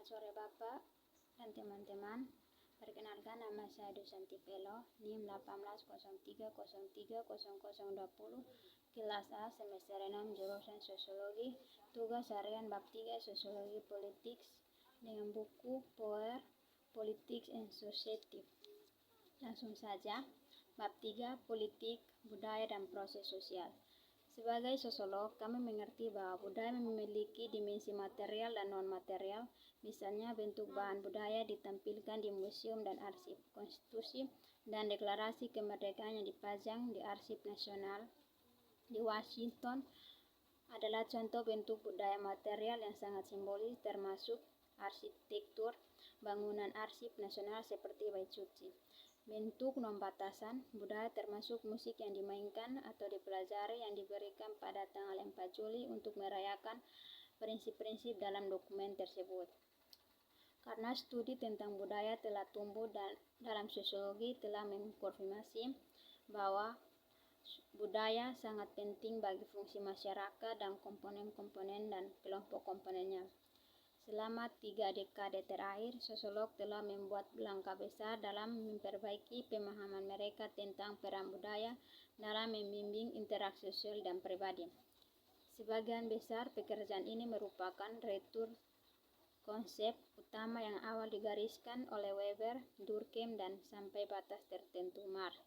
Selamat sore Bapak dan teman-teman. Perkenalkan, nama saya Dusanti Pelo, NIM 1803030020, kelas A, semester 6, jurusan Sosiologi, tugas harian bab 3 Sosiologi Politik dengan buku Power, Politics and Society. Langsung saja, bab 3 Politik, Budaya dan Proses Sosial. Sebagai sosiolog, kami mengerti bahwa budaya memiliki dimensi material dan non-material. Misalnya, bentuk bahan budaya ditampilkan di museum dan arsip, konstitusi dan deklarasi kemerdekaan yang dipajang di Arsip Nasional di Washington adalah contoh bentuk budaya material yang sangat simbolis, termasuk arsitektur bangunan Arsip Nasional seperti Bait Suci. Bentuk non-batasan budaya termasuk musik yang dimainkan atau dipelajari yang diberikan pada tanggal 4 Juli untuk merayakan prinsip-prinsip dalam dokumen tersebut. Karena studi tentang budaya telah tumbuh dalam sosiologi telah mengkonfirmasi bahwa budaya sangat penting bagi fungsi masyarakat dan komponen-komponen dan kelompok komponennya. Selama 3 dekade terakhir, sosiolog telah membuat langkah besar dalam memperbaiki pemahaman mereka tentang peran budaya dalam membimbing interaksi sosial dan pribadi. Sebagian besar pekerjaan ini merupakan retur konsep utama yang awal digariskan oleh Weber, Durkheim, dan sampai batas tertentu Marx.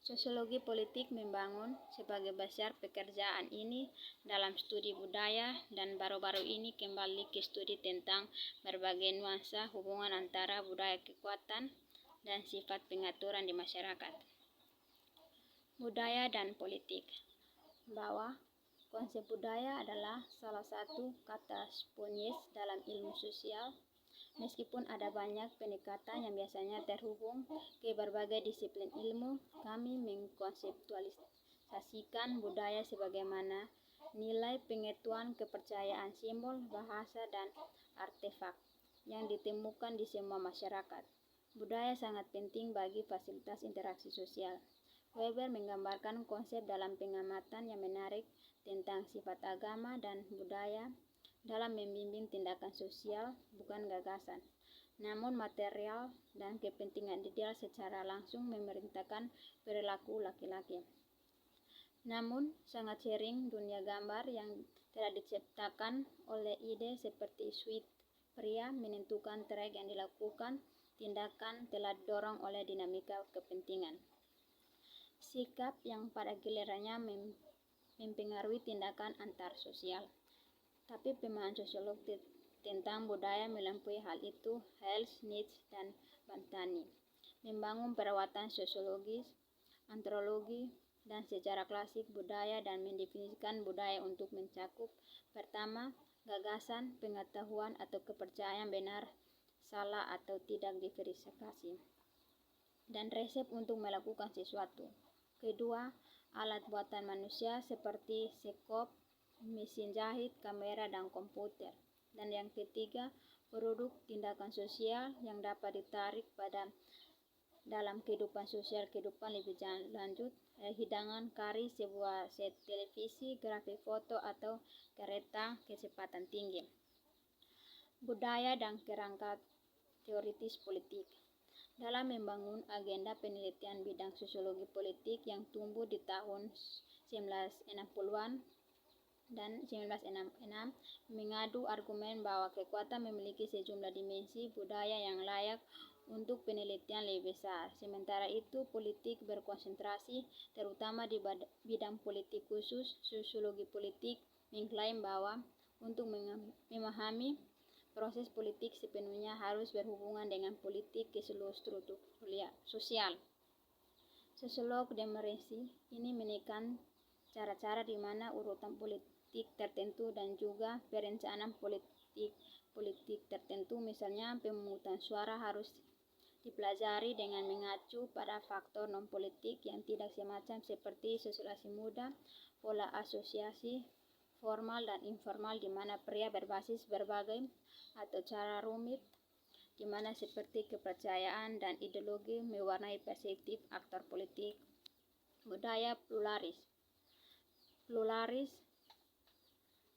Sosiologi politik membangun sebagai besar pekerjaan ini dalam studi budaya dan baru-baru ini kembali ke studi tentang berbagai nuansa hubungan antara budaya kekuatan dan sifat pengaturan di masyarakat. Budaya dan politik. Bahwa konsep budaya adalah salah satu kata spesies dalam ilmu sosial. Meskipun ada banyak pendekatan yang biasanya terhubung ke berbagai disiplin ilmu, kami mengkonseptualisasikan budaya sebagaimana nilai pengetahuan, kepercayaan, simbol, bahasa, dan artefak yang ditemukan di semua masyarakat. Budaya sangat penting bagi fasilitas interaksi sosial. Weber menggambarkan konsep dalam pengamatan yang menarik tentang sifat agama dan budaya dalam membimbing tindakan sosial, bukan gagasan, namun material dan kepentingan ideal secara langsung memerintahkan perilaku laki-laki. Namun, sangat sering dunia gambar yang telah diciptakan oleh ide seperti suite pria menentukan track yang dilakukan, tindakan telah didorong oleh dinamika kepentingan. Sikap yang pada gilirannya mempengaruhi tindakan antar sosial. Tapi pemahaman sosiolog tentang budaya melampaui hal itu. Hales, Nietzsche, dan Bantani membangun perawatan sosiologis, antropologi, dan sejarah klasik budaya dan mendefinisikan budaya untuk mencakup pertama, gagasan, pengetahuan atau kepercayaan benar, salah atau tidak diverifikasi, dan resep untuk melakukan sesuatu. Kedua, alat buatan manusia seperti sekop, mesin jahit, kamera, dan komputer. Dan yang ketiga, produk tindakan sosial yang dapat ditarik pada dalam kehidupan sosial kehidupan lebih lanjut, hidangan, kari, sebuah set televisi, grafik foto, atau kereta kecepatan tinggi. Budaya dan kerangka teoritis politik. Dalam membangun agenda penelitian bidang sosiologi politik yang tumbuh di tahun 1960-an dan 1966 mengadu argumen bahwa kekuatan memiliki sejumlah dimensi budaya yang layak untuk penelitian lebih besar. Sementara itu, politik berkonsentrasi terutama di bidang politik khusus. Sosiologi politik mengklaim bahwa untuk memahami proses politik sepenuhnya harus berhubungan dengan politik ke seluruh struktur sosial. Sosiolog Demaresi ini menekan cara-cara di mana urutan politik tertentu dan juga perencanaan politik tertentu, misalnya pemungutan suara, harus dipelajari dengan mengacu pada faktor non-politik yang tidak semacam seperti sosialisasi muda, pola asosiasi formal dan informal di mana pria berbasis berbagai atau cara rumit di mana seperti kepercayaan dan ideologi mewarnai perspektif aktor politik. Budaya pluralis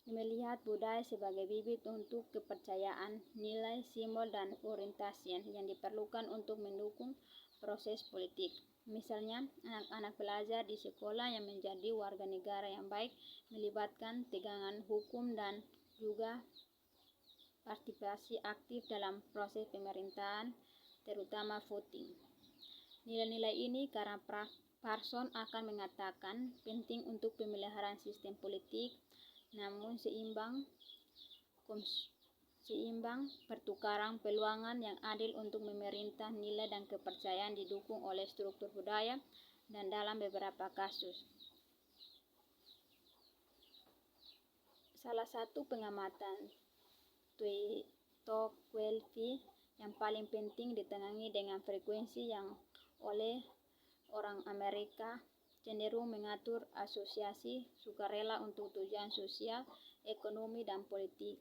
melihat budaya sebagai bibit untuk kepercayaan, nilai, simbol, dan orientasi yang diperlukan untuk mendukung proses politik. Misalnya, anak-anak belajar di sekolah yang menjadi warga negara yang baik melibatkan tegangan hukum dan juga partisipasi aktif dalam proses pemerintahan, terutama voting. Nilai-nilai ini karena Parson akan mengatakan penting untuk pemeliharaan sistem politik, namun seimbang pertukaran peluangan yang adil untuk memerintah, nilai dan kepercayaan didukung oleh struktur budaya dan dalam beberapa kasus. Salah satu pengamatan Tocqueville yang paling penting ditenangi dengan frekuensi yang oleh orang Amerika cenderung mengatur asosiasi sukarela untuk tujuan sosial, ekonomi, dan politik.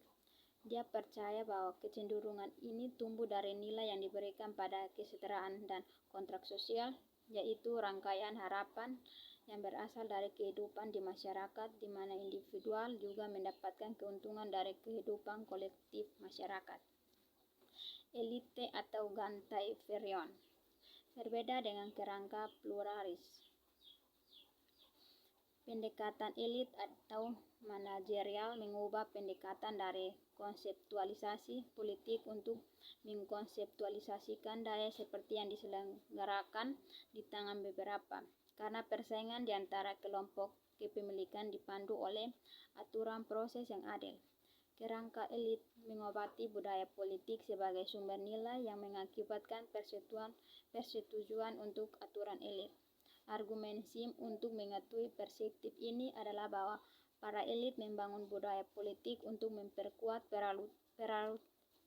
Dia percaya bahwa kecenderungan ini tumbuh dari nilai yang diberikan pada kesetaraan dan kontrak sosial, yaitu rangkaian harapan yang berasal dari kehidupan di masyarakat, di mana individual juga mendapatkan keuntungan dari kehidupan kolektif masyarakat. Elite atau egalitarian berbeda dengan kerangka pluralis. Pendekatan elit atau manajerial mengubah pendekatan dari konseptualisasi politik untuk mengkonseptualisasikan daya seperti yang diselenggarakan di tangan beberapa, karena persaingan di antara kelompok kepemilikan dipandu oleh aturan proses yang adil. Kerangka elit mengobati budaya politik sebagai sumber nilai yang mengakibatkan persetujuan untuk aturan elit. Argumen SIM untuk mengetahui perspektif ini adalah bahwa para elit membangun budaya politik untuk memperkuat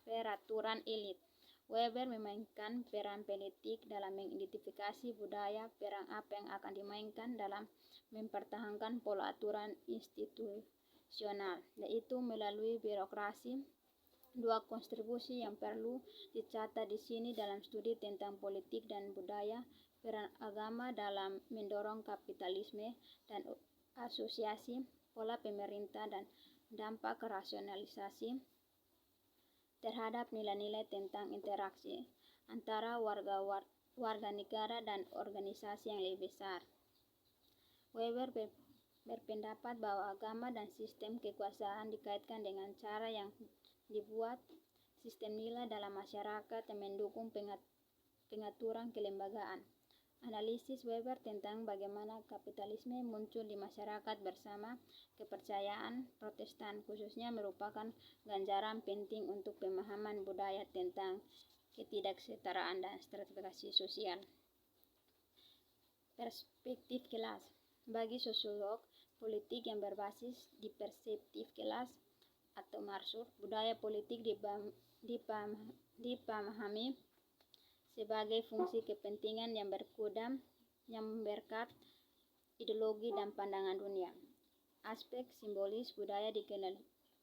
peraturan elit. Weber memainkan peran politik dalam mengidentifikasi budaya, peran apa yang akan dimainkan dalam mempertahankan pola aturan institusional, yaitu melalui birokrasi. Dua kontribusi yang perlu dicatat di sini dalam studi tentang politik dan budaya, peran agama dalam mendorong kapitalisme dan asosiasi pola pemerintah dan dampak rasionalisasi terhadap nilai-nilai tentang interaksi antara warga negara dan organisasi yang lebih besar. Weber berpendapat bahwa agama dan sistem kekuasaan dikaitkan dengan cara yang dibuat sistem nilai dalam masyarakat yang mendukung pengaturan kelembagaan. Analisis Weber tentang bagaimana kapitalisme muncul di masyarakat bersama kepercayaan Protestan khususnya merupakan ganjaran penting untuk pemahaman budaya tentang ketidaksetaraan dan stratifikasi sosial. Perspektif kelas. Bagi sosiolog politik yang berbasis di perspektif kelas atau Marsur, budaya politik dipahami sebagai fungsi kepentingan yang berkembang yang berkat ideologi dan pandangan dunia. Aspek simbolis budaya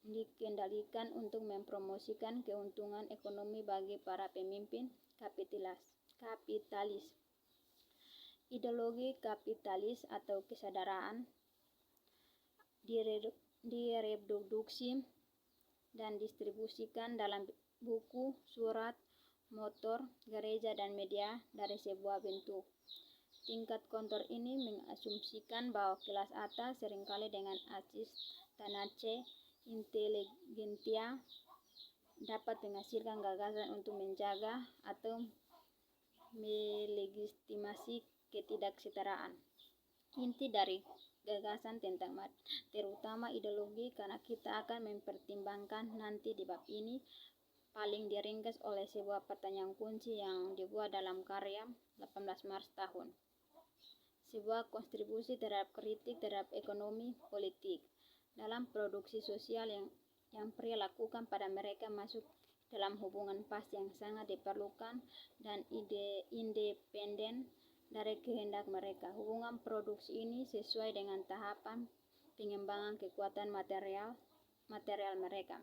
dikendalikan untuk mempromosikan keuntungan ekonomi bagi para pemimpin kapitalis. Ideologi kapitalis atau kesadaran direproduksi dan distribusikan dalam buku, surat, motor, gereja, dan media dari sebuah bentuk. Tingkat kontrol ini mengasumsikan bahwa kelas atas seringkali dengan asistensi inteligensia dapat menghasilkan gagasan untuk menjaga atau melegitimasi ketidaksetaraan. Inti dari gagasan tentang terutama ideologi, karena kita akan mempertimbangkan nanti di bab ini, paling diringkas oleh sebuah pertanyaan kunci yang dibuat dalam karya 18 Maret tahun. Sebuah kontribusi terhadap kritik terhadap ekonomi politik dalam produksi sosial yang pria lakukan pada mereka masuk dalam hubungan pas yang sangat diperlukan dan independen dari kehendak mereka. Hubungan produksi ini sesuai dengan tahapan pengembangan kekuatan material mereka.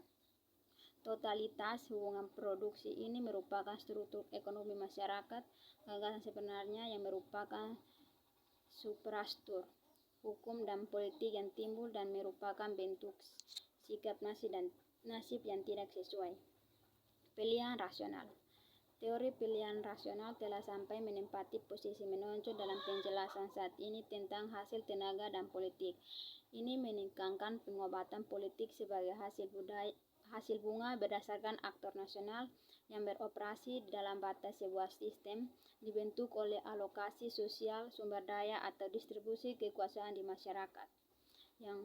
Totalitas hubungan produksi ini merupakan struktur ekonomi masyarakat, gagasan sebenarnya yang merupakan suprastruktur hukum dan politik yang timbul dan merupakan bentuk sikap nasib yang tidak sesuai. Pilihan rasional. Teori pilihan rasional telah sampai menempati posisi menonjol dalam penjelasan saat ini tentang hasil tenaga dan politik. Ini menekankan pengobatan politik sebagai hasil bunga berdasarkan aktor nasional yang beroperasi di dalam batas sebuah sistem dibentuk oleh alokasi sosial, sumber daya, atau distribusi kekuasaan di masyarakat yang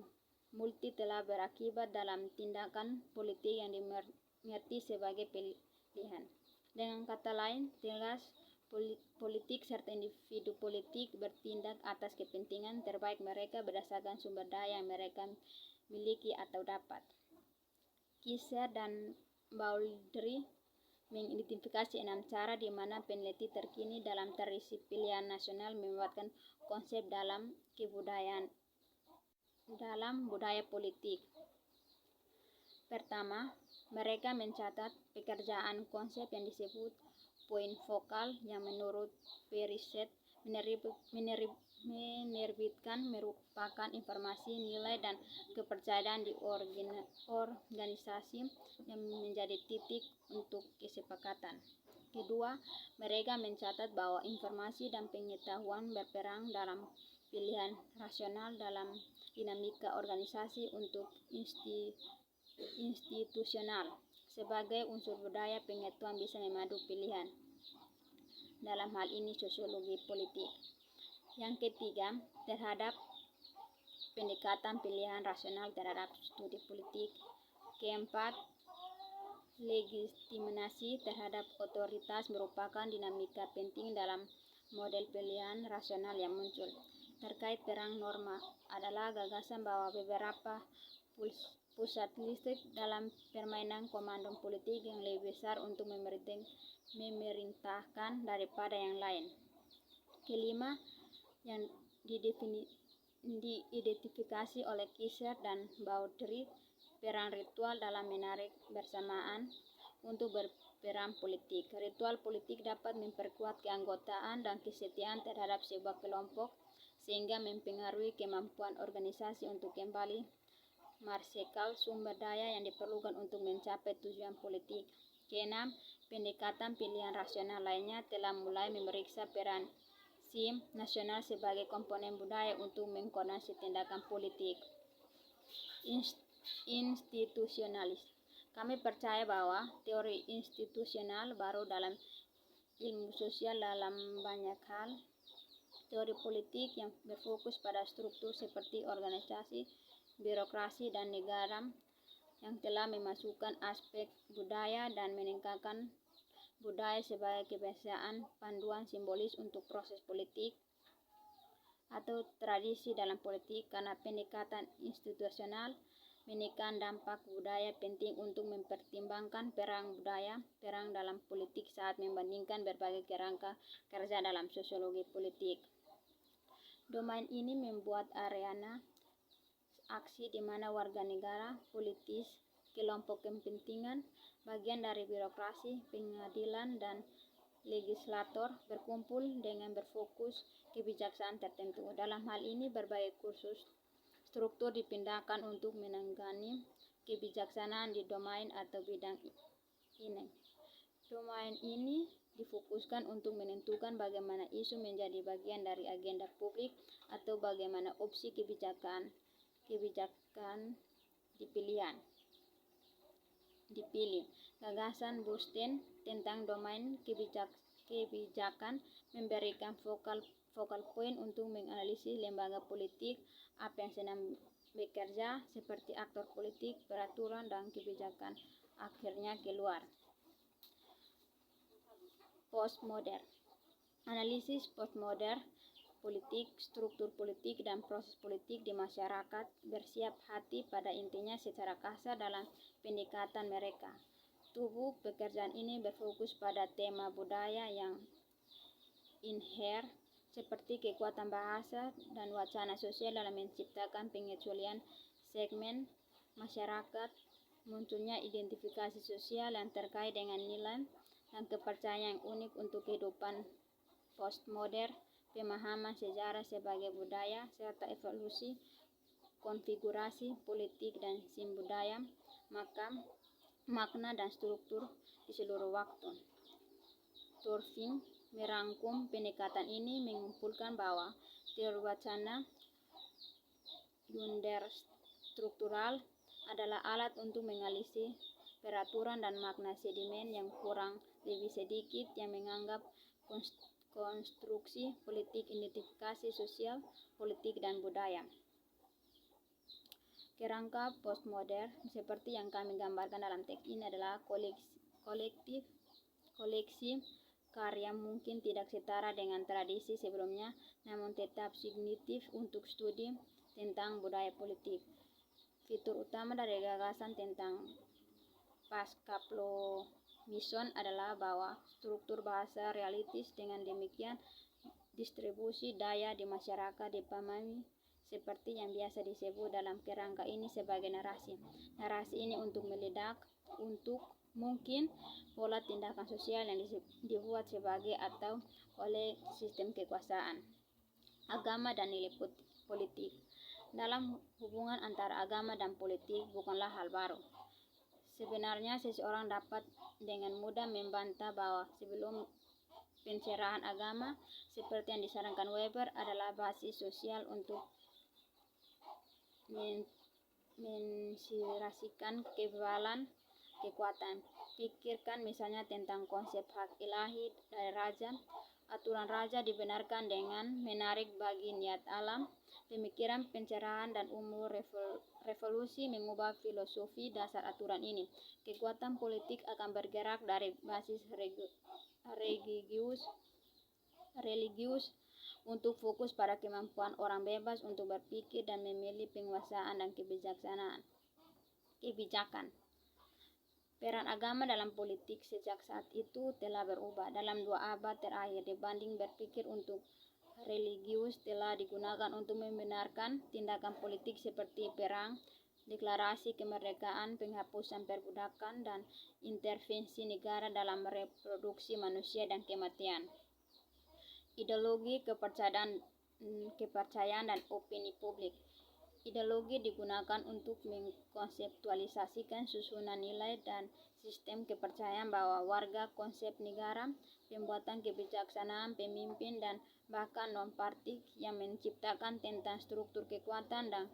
multi telah berakibat dalam tindakan politik yang dimengerti sebagai pilihan. Dengan kata lain, tegas politik serta individu politik bertindak atas kepentingan terbaik mereka berdasarkan sumber daya yang mereka miliki atau dapat. Kisser dan Baldry mengidentifikasi 6 cara di mana peneliti terkini dalam tradisi pilihan nasional membuatkan konsep dalam budaya politik. Pertama, mereka mencatat pekerjaan konsep yang disebut poin vokal yang menurut periset menerbitkan merupakan informasi, nilai, dan kepercayaan di organisasi yang menjadi titik untuk kesepakatan. Kedua, mereka mencatat bahwa informasi dan pengetahuan berperan dalam pilihan rasional dalam dinamika organisasi untuk institusional. Sebagai unsur budaya, pengetahuan bisa memadu pilihan. Dalam hal ini sosiologi politik. Yang ketiga, terhadap pendekatan pilihan rasional terhadap studi politik. Keempat, legitimasi terhadap otoritas merupakan dinamika penting dalam model pilihan rasional yang muncul. Terkait perang norma adalah gagasan bahwa beberapa pusat listrik dalam permainan komando politik yang lebih besar untuk memerintahkan daripada yang lain. Kelima, yang diidentifikasi oleh Kisser dan Baldry, peran ritual dalam menarik bersamaan untuk berperan politik. Ritual politik dapat memperkuat keanggotaan dan kesetiaan terhadap sebuah kelompok sehingga mempengaruhi kemampuan organisasi untuk kembali marsekal sumber daya yang diperlukan untuk mencapai tujuan politik. Keenam, pendekatan pilihan rasional lainnya telah mulai memeriksa peran SIM nasional sebagai komponen budaya untuk mengkoordinasi tindakan politik. Institusionalis. Kami percaya bahwa teori institusional baru dalam ilmu sosial dalam banyak hal. Teori politik yang berfokus pada struktur seperti organisasi, birokrasi, dan negara yang telah memasukkan aspek budaya dan meningkatkan budaya sebagai kebiasaan panduan simbolis untuk proses politik atau tradisi dalam politik. Karena pendekatan institusional menekan dampak budaya penting untuk mempertimbangkan peran dalam politik saat membandingkan berbagai kerangka kerja dalam sosiologi politik. Domain ini membuat arena aksi di mana warga negara, politis, kelompok kepentingan, bagian dari birokrasi, pengadilan, dan legislator berkumpul dengan berfokus kebijaksanaan tertentu. Dalam hal ini, berbagai kursus struktur dipindahkan untuk menangani kebijaksanaan di domain atau bidang ini. Domain ini difokuskan untuk menentukan bagaimana isu menjadi bagian dari agenda publik atau bagaimana opsi kebijakan dipilih. Gagasan Boosten tentang domain kebijakan memberikan focal point untuk menganalisis lembaga politik, apa yang sedang bekerja seperti aktor politik, peraturan, dan kebijakan akhirnya keluar. Postmodern. Analisis postmodern politik, struktur politik, dan proses politik di masyarakat bersiap hati pada intinya secara kasar dalam pendekatan mereka. Tubuh pekerjaan ini berfokus pada tema budaya yang inherent seperti kekuatan bahasa dan wacana sosial dalam menciptakan pengecualian segmen masyarakat, munculnya identifikasi sosial yang terkait dengan nilai dan kepercayaan yang unik untuk kehidupan postmodern, pemahaman sejarah sebagai budaya, serta evolusi konfigurasi politik dan sistem budaya, makna dan struktur di seluruh waktu. Thorving merangkum pendekatan ini mengumpulkan bahwa teori wacana understruktural adalah alat untuk menganalisis peraturan dan makna sedimen yang kurang lebih sedikit yang menganggap konstruksi politik, identifikasi sosial, politik, dan budaya. Kerangka postmodern seperti yang kami gambarkan dalam teks ini adalah koleksi karya mungkin tidak setara dengan tradisi sebelumnya, namun tetap signifikan untuk studi tentang budaya politik. Fitur utama dari gagasan tentang Pascaplomission adalah bahwa struktur bahasa realistis, dengan demikian distribusi daya di masyarakat dipahami seperti yang biasa disebut dalam kerangka ini sebagai narasi. Narasi ini untuk meledak mungkin pola tindakan sosial yang dibuat sebagai atau oleh sistem kekuasaan, agama, dan nilai politik. Dalam hubungan antara agama dan politik bukanlah hal baru. Sebenarnya seseorang dapat dengan mudah membantah bahwa sebelum pencerahan agama, seperti yang disarankan Weber, adalah basis sosial untuk mensirasikan kekebalan kekuatan. Pikirkan misalnya tentang konsep hak ilahi dari raja. Aturan raja dibenarkan dengan menarik bagi niat alam. Pemikiran pencerahan dan umur revolusi mengubah filosofi dasar aturan ini. Kekuatan politik akan bergerak dari basis religius untuk fokus pada kemampuan orang bebas untuk berpikir dan memilih penguasaan dan kebijakan. Peran agama dalam politik sejak saat itu telah berubah. Dalam 2 abad terakhir, dibanding berpikir untuk religius telah digunakan untuk membenarkan tindakan politik seperti perang, deklarasi kemerdekaan, penghapusan perbudakan, dan intervensi negara dalam reproduksi manusia dan kematian. Ideologi kepercayaan dan opini publik. Ideologi digunakan untuk mengkonseptualisasikan susunan nilai dan sistem kepercayaan bahwa warga, konsep negara, pembuatan kebijaksanaan, pemimpin, dan bahkan non-partik yang menciptakan tentang struktur kekuatan dan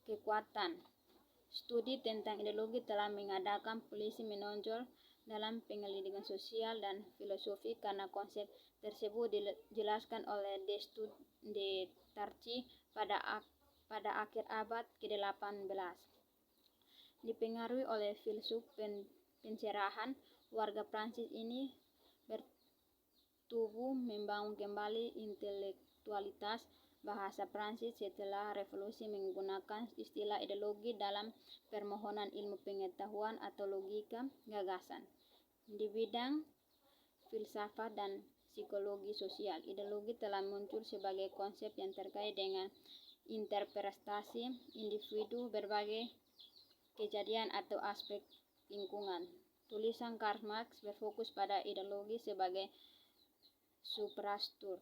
kekuatan. Studi tentang ideologi telah mengadakan polisi menonjol dalam penyelidikan sosial dan filosofi karena konsep tersebut dijelaskan oleh de Tarci pada akhir abad ke-18. Dipengaruhi oleh filsuf pencerahan, warga Prancis ini bertumbuh membangun kembali intelektualitas bahasa Prancis setelah revolusi menggunakan istilah ideologi dalam permohonan ilmu pengetahuan atau logika gagasan. Di bidang filsafat dan psikologi sosial, ideologi telah muncul sebagai konsep yang terkait dengan interpretasi individu berbagai kejadian atau aspek lingkungan. Tulisan Karl Marx berfokus pada ideologi sebagai suprastur,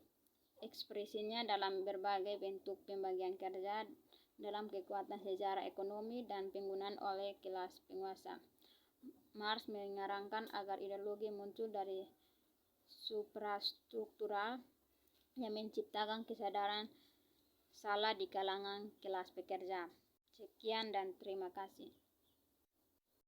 ekspresinya dalam berbagai bentuk pembagian kerja dalam kekuatan sejarah ekonomi dan penggunaan oleh kelas penguasa. Marx menyarankan agar ideologi muncul dari suprastruktural yang menciptakan kesadaran salah di kalangan kelas pekerja. Sekian dan terima kasih.